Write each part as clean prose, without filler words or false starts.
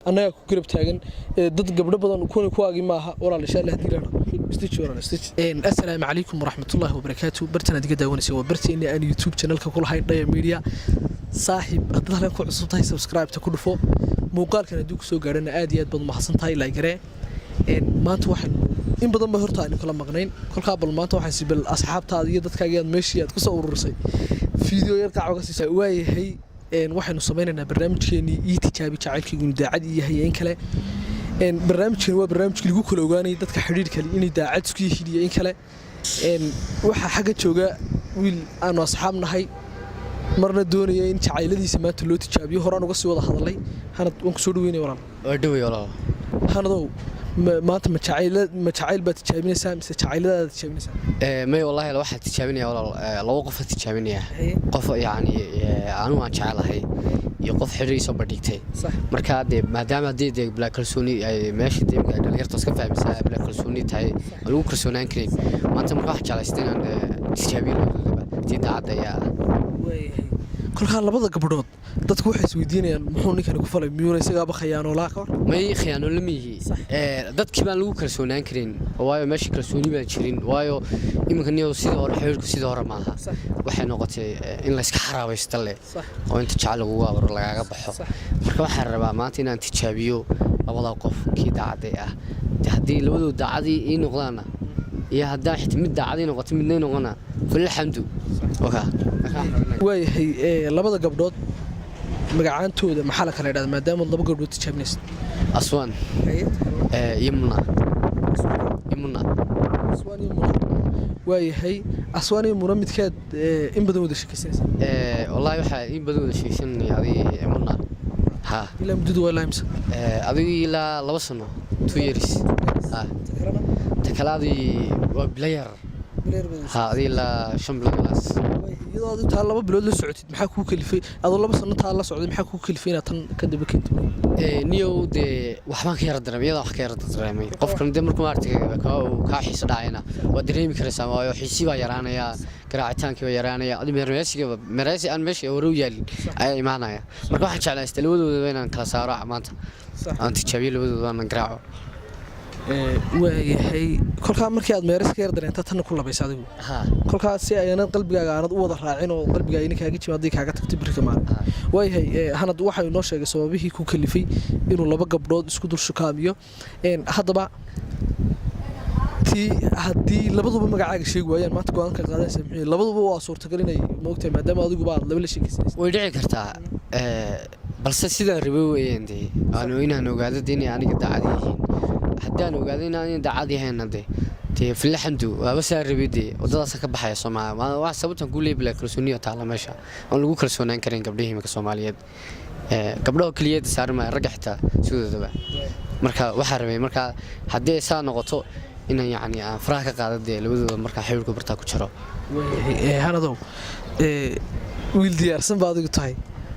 annaga ku garab taagan dad gabdho badan kuwaagi maaha walaal insha Allah diilana assalaamu calaykum waraxmatullaahi wabarakaatuh bartan adiga daawanaysa waa barteena aan YouTube channelka ku lahayn Dhaya Media saaxiib hadda halkan ku cusub tahay subscribe ta ku dhufo muuqaalkan hadii ku soo gaarana aad iyo aad baad mahadsan tahay like garee maanta waxaan in badan ma horta aan kala maqnayn kolka bal maanta waxaan si bal asxaabtaada iyo dadkaaga aad meeshii aad ku soo urursay video yar qaaco ka sii waayahay waxaanu sameeynaa barnaamijkeeni tijaabi jacaylkiigu daacad yahay in kale barnaamijkan waa barnaamijkii lagu kala ogaanay dadka xiriirka inay daacad isku yihiin in kale waxa xaga jooga wiil aan asxaab nahay marna doonaya in jacayladiisa maanta loo tijaabiyo horaan uga sii wada hadalay hanad waan ku soo dhaweynay walaal waa dhawey walaal hanadow maanta ma jacayl baad tijaabinaysaa mise jacayladaada tijaabinaysaa may wallahi la waxa tijaabinaya walaal laba qof tijaabinaya qof yaani aanu aan jecelahay iyo qof xiriirkiisa badhigtay marka maadaama hadii black kalsooni ay meesha dhalinyarta iska fahmaysaa black kalsooni tahay lagu kalsoonaan karin maanta marka wax jecelaysteen aan tijaabiyo tii daacadaya kolka labada gabdhood dadku waxay isweydiinayaan muxuu ninkan ku falay miyuu isaga khiyaano la qor may khiyaano lamihi dadkii baan lagu kalsoonaan karin waayo meesha kalsooni baan jirin waayo iminka niyo sidoo hore xiriirku sidoo hore maaha waxay noqotay in la iska xaraabaysto le oo inta jacayl lagu waabaro lagaaga baxo marka waxaan rabaa maanta inaan tijaabiyo labada qof kii daacad ah haddii labadooda daacadii ii noqdaan iyo haddii xitaa mid daacadii noqoto midna noqona kullu xamdu waayahay labada gabdhood magacaantooda maxaa la kala yiraahdaa maadaama laba gabdhood tijaabinaysid aswan yimna waayahay aswan iyo muna midkeed in badan wada sheekaysanaysaa wallahi waxa in badan wada sheekaysanay adii yimna ha ilaa muddo waa laamsa adii ilaa 2 sano 2 years ha takalaadii waa player ha adii ilaa 5 bilood iyadoo aad taa 2 bilood la socotid maxaa ku kalifay adoo 2 sano taa la socday maxaa ku kalifay inaad tan ka daba keento niyo de waxbaan ka yar dareemay wax ka yar dareemay qofkan de markuu artiga ka xiiso dhacayna waa dareemi karaysaa waayo xiisi baa yaraanaya garaacitaankii waa yaraanaya adii meeraysi aan meesha warew yaalin ay imaanaya marka waxaan jeclaystay labadooda inaan kala saaro maanta aan tijaabiyo labadooda aan garaaco waayahay kolka markii aad meeraska yar dareento tan ku labaysa adigu kolka si ayna qalbigaaga aanad u wada raacin oo qalbigaaga in kaaga jimaadii kaaga tagtay birka maal waayahay hanad waxa uu noo sheegay sababihii ku kalifay inuu laba gabdhood isku dul shukaamiyo haddaba haddii labaduba magacaaga sheegi waayaan maanta go'aanka qaadanaysa maxay labaduba waa suurtagal inay moogtay maadaama adigu baa laba la sheekaysanaysa way dhici kartaa balse sida rabay weeyeen aanu inaan ogaado inay aniga daacad yihiin haddaan ogaado inaan daacad yahayn tee filxandu waa bas rabidii wadadaas ka baxaya Soomaaliya wax sababtan ku leeyahay black kalsooniyo taala meesha oo lagu kalsoonaan karin gabdhaha Soomaaliyeed gabdhaha kaliyeed saarma rag xitaa sidooda marka waxa rabay marka haddii ay noqoto in yaani aan faraha ka qaadade labadooda marka xiriirku barta ku jiro hanadow wiil diyaarsan baad ugu tahay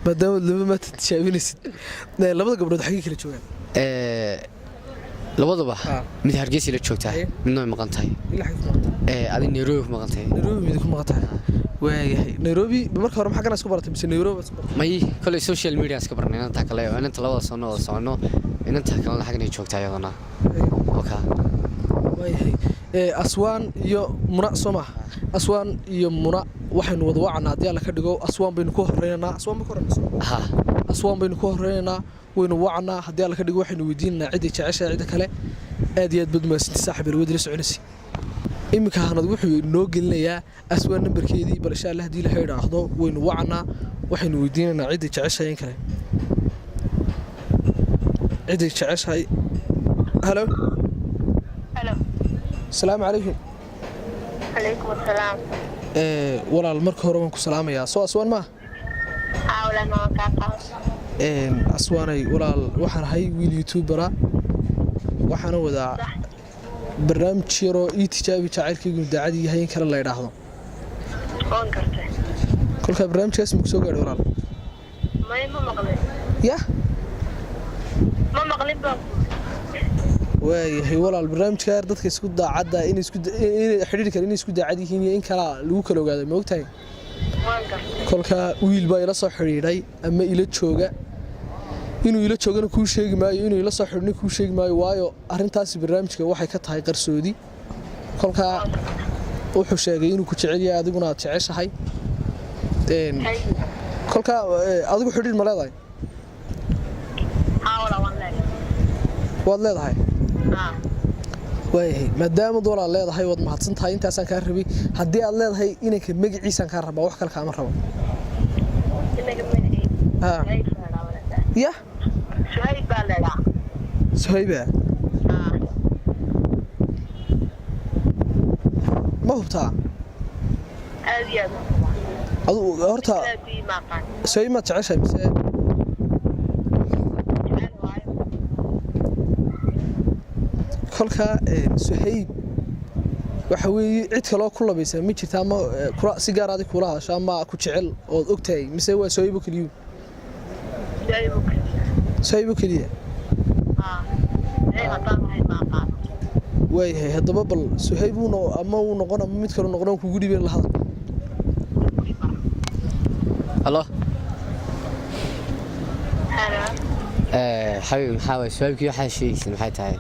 maadaama laba ma tijaabinaysid labada gabdhood xagee kala joogan labadaba mid hargeysa la joogtaa midna way maqan tahay adii Nairobi maqan tahay mid ku maqan tahay waayahay Nairobi marka hore maxaa kana isku baratay mise Nairobi may kale social media iska barnay inta kale oo inta labada sano inta kale xagna joogtaa iyadana waayahay aswan iyo muna soma aswan iyo muna waxaynu wada wacnaa hadii la ka dhigo aswan baynu ku horeynaa aswan baynu ku horeynaa waynu wacnaa hadii la ka dhigo waxaynu weydiinaa cid jecesha cid kale aad iyo aad badmaasintay saaxiib wadri soconaysi imika hanad wuxuu noo gelinayaa aswan numberkeedii bal insha Allah hadii la heedaahdo waynu wacnaa waxaynu weydiinaa cid jecesha in kale cid jecesha hello السلام عليكم عليكم السلام walaal marka hore waan ku salaamayaa soo aswan ma hawlan ma ka qaas aswanay walaal waxaan ahay wiil youtuber waxaan wadaa barnaamij yaro tijaabi jacaylkiigu daacad yahay in kala la yiraahdo waan kartay kolka barnaamijkaas ma soo gaadhay walaal ma maqlin ya ma maqlin ba waayahay walaal barnaamijka dadka isku daacada in xiriir kale in isku daacad yihiin in kala lagu kala ogaado ma ogtahay kolka wiil baa ila soo xiriiray ama ila jooga inuu ila joogana kuu sheegi maayo inuu ila soo xidhna kuu sheegi maayo waayo arrintaasi barnaamijka waxay ka tahay qarsoodi kolkaa wuxuu sheegay inuu ku jecel yahay adiguna aad jeceshahay kolkaa adigu xidhiir ma leedahay waad leedahay waayahay maadaama doolaa leedahay waad mahadsan tahay intaasaan kaa rabay haddii aad leedahay inanka magaciisaan kaa rabaa wax kale kaama rabo ya suhayba ma hubtaa adu horta suhayb maad jeceshahay mise kolkaa suhayb waxa weeye cid kaloo ku labaysa ma jirta ama si gaar adig kula hadasho ama ku jecel ood ogtahay mise waa suhaybo keliyu suhaybo keliya waayahay haddaba bal suhayb ama uu noqon ama mid kale noqon kugu dhibeen la hadal halo حبيبي محاول سؤالك يوحى شيء maxay tahay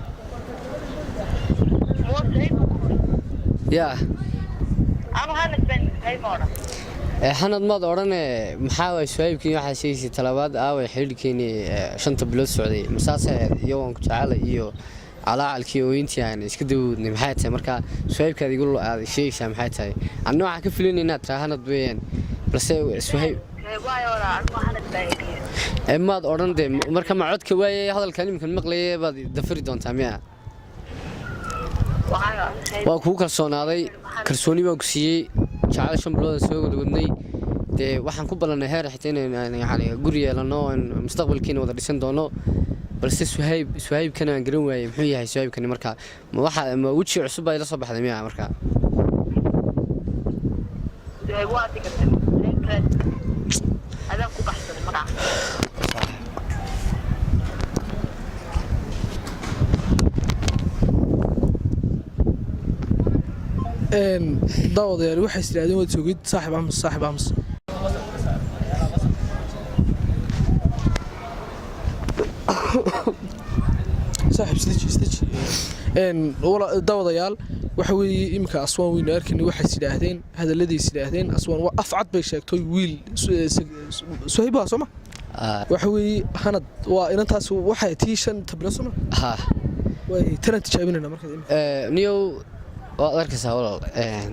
يا حناد ما دورنا محاول سؤالك يوحى شيء talabaad aaway xilkeeni shanta bilood socday masaasa iyoon ku jecel iyo calaalkii oo intii aan iska dawdnay maxay tahay marka su'aalkaad igu aad sheegaysaa maxay tahay anna waxa ka filinay inaad tahanad weeyaan balse su'aal maad oran de marka ma codka waayay hadalkan imkan maqlayay baad dafari doontaa miya waa ku kalsoonaaday kalsooni baa ku siiyay jacayl shan bilood soo wadnay de waxaan ku balanay heer xitaa inaan yani guri yeelano mustaqbalkiina wada dhisan doono balse suhayb kana aan garan waayay muxuu yahay suhaybkani marka ma waxa ma wajhi cusub ay la soo baxday miya marka هذا كوب أحسن مرة. ضوض يعني وحش تلاقيه وتسوقي صاحب أمس صاحب ستيتش والله ضوض يال وحوي إمك أسوان وين أركني واحد سلاحين هذا الذي سلاحين أسوان وأفعد بيشكتوي ويل سهيبها سما وحوي هند وإن أنت سو واحد تيشن تبلا سما وترى تجاوبنا مركز نيو وأركز هؤلاء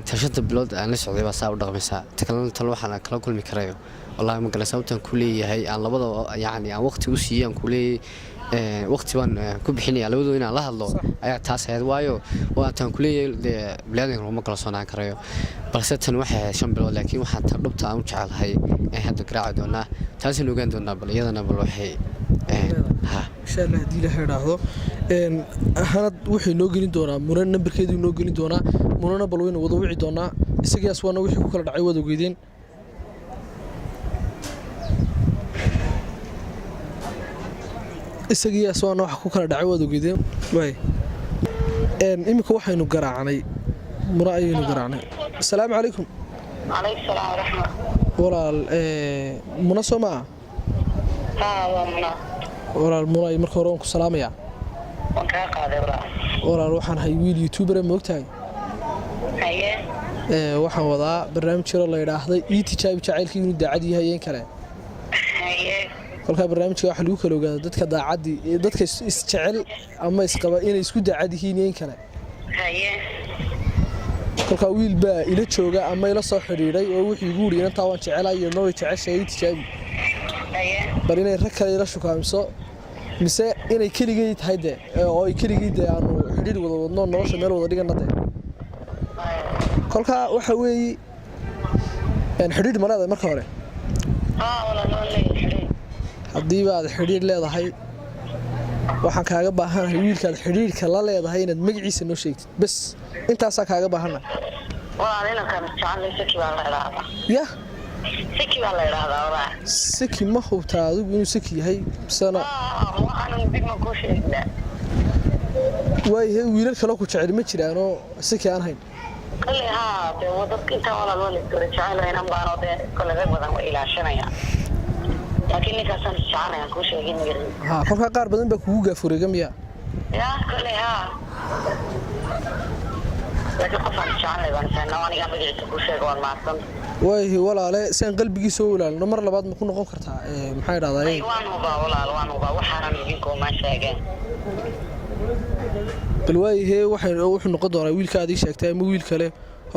تشنت بلود أنا سعودي بس أود رقمسها تكلم تلوح أنا كل مكريو والله ما قال سوتن كلية هي أنا لبض يعني وقت وسيان كلية وقت وان كبحني على ودو إن الله الله أي تاس هذا وايو وأنتم كلية بلادنا هم كلا صنع كريو بس تن واحد شن بلود لكن واحد تقرب تعاون شعل هاي هذا قراءة دونا تاس إنه جند دونا بل يدنا بالوحي ها إن شاء الله دي له هذا هذا وحي نوجين دونا مرنا بركيد نوجين دونا مرنا بلوين وضوعي دونا إسقي أسوان وحي كل دعوة ودو جدين isagii asoo wax ku kala dhacay wada geedeen way imika waxaynu garaacnay muraayaynu garaacnay assalaamu calaykum alaykum salaam wa rahma walaal muna soma walaal muraay marka hore ku salaamaya waan ka qaaday walaal waxaan hay wiil youtuber ma ogtahay haye waxaan wadaa barnaamij jiro la yiraahdo tijaab jacaylkii inuu daacad yahay kale haye kolka barnaamijka waxa lagu kala ogaado dadka daacadii dadka isjecel ama isqaba inay isku daacad yihiin kale haye kolka wiil baa ila jooga ama ila soo xiriiray oo wixii ugu yiri inta waan jecelahay iyo noo jeceshay tijaabi haye bal inay rag kale ila shukaamso mise inay keligay tahay oo ay keligay aanu xiriir wada wadno nolosha meel wada dhiganade kolka waxa weey xiriir marada marka hore wala leeyahay haddii baad xiriir leedahay waxaan kaaga baahanahay wiilkaad xiriirka la leedahay inaad magaciisa noo sheegtid bas intaas kaaga baahanahay walaal inaan kan jecel siki baa la ilaalaa ya siki baa la ilaalaa walaal siki ma hubtaa adigu inuu siki yahay sana waxaan dib ma ku sheegnaa way wiilal kale ku jecel ma jiraan oo siki aan hayn kale de wadadka inta walaal wala jecel inaan baano de kale badan way ilaashanaya laakiin ninkaasaan jeclahay aan kuu sheegin ها kolka qaar badan baa kugu gaafureega miya yaa kale haa laakiin qofaan jeclahay baan sahnaa aniga magaciisa kuu sheega waan mahadsan waayahay walaale saan qalbigiisa u ilaalino mar labaad ma ku noqon kartaa maxay dhahdaa waan hubaa walaal waan hubaa waxaanan idinkoo maa sheegeen bal waayahay wuxuu noqon doonaa wiilka aad ii sheegtay ama wiil kale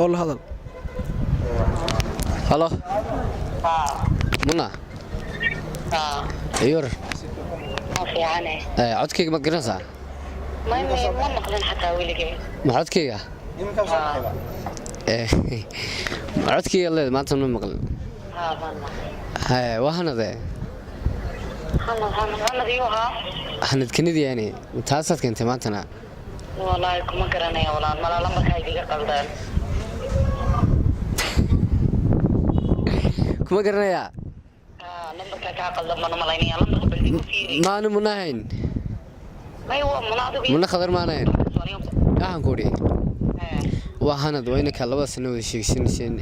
oo la hadal halo muna ayur ma fiicane codkayga ma garanaysaa ma maqlin xataa weligay ma codkayga codkayga leed maanta ma maqlin waa hanade hanad iyo haa hanad kanidi yani taasaad keentay maantana wallaahi kuma garanaya walaal malaa lambarkaa idiga qaldaan kuma garanayaa lambarkaa kaa qaldan baan u malaynaya lambarka baldigu fiiri maanu munahayn may waa muna adigu muna khadar maanahayn waxaan ku idhi waa hanad waa inanka 2 sano wada sheegsanayseen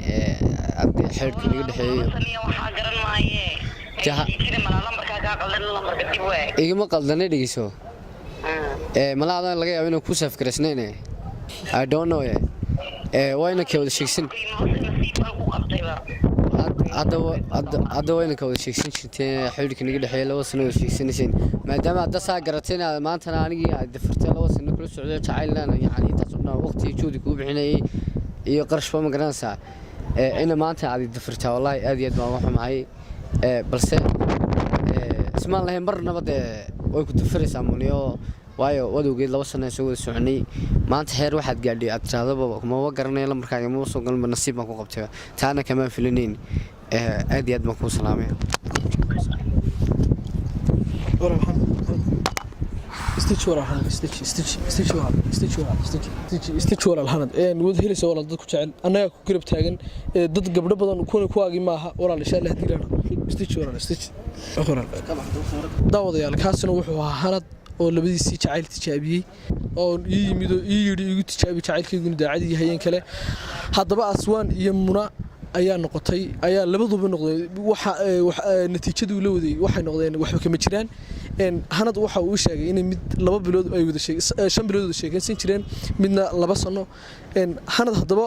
xeerka naga dhexeeyo waxaa garan maaye jiri malaa lambarkaa kaa qaldan lambarka dib waag igama qaldanay dhegeyso malaa adan laga yaabo inaan ku saafgaraysnayne I don't know waa inanka wada sheegsan hadda waa inanka wada sheegsan jirteen xeerka naga dhexeeyo 2 sano wada sheegsanayseen maadaama hadda saa garateen maantana anigii aad dafartay 2 sano kula socday jacaylna yani taas oo waqti joodi ku bixinayay iyo qarashba ma garanaysaa ina maanta aad dafartay wallahi aad iyo aad baan waxumahay balse ismaan lahayn marnaba way ku dafaraysaa muniyo waayo wadowgeed 2 sano soo wada soconay maanta heer waxaad gaadhay aad tiraadaba kuma garanay lambarkaaga ma soo galin nasiib baan ku qabtay taana kama filaneyn aad iyo aad baan ku salaamay استجوار الهند نود هلس ولا دad ku jecel anaga ku garab taagan dad gabdho badan ku waagi maaha walaal insha Allah hadii daawadayaal kaasina wuxuu ahaa hanad oo labadiisii jacayl tijaabiyay oo yimid igu tijaabi jacaylkaygu daacadii hayeen kale hadaba aswaan iyo muna ayaa noqotay ayaa labaduba noqday waxa natiijadu la waday waxay noqdeen waxba kama jiraan hanad waxa uu sheegay in mid 2 bilood ay wada sheegay 5 bilood wada sheegaysan jireen midna 2 sano hanad hadaba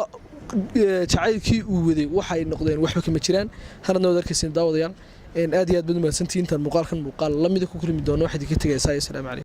jacaylkii uu waday waxay noqdeen waxba kama jiraan hanadna wada arkaysan daawadayaal aad iyo aad baad u mahadsantihiin tan muuqaalkan muuqaal lamida ku kulmi doono waxa idinka tagaysaa assalaamu calaykum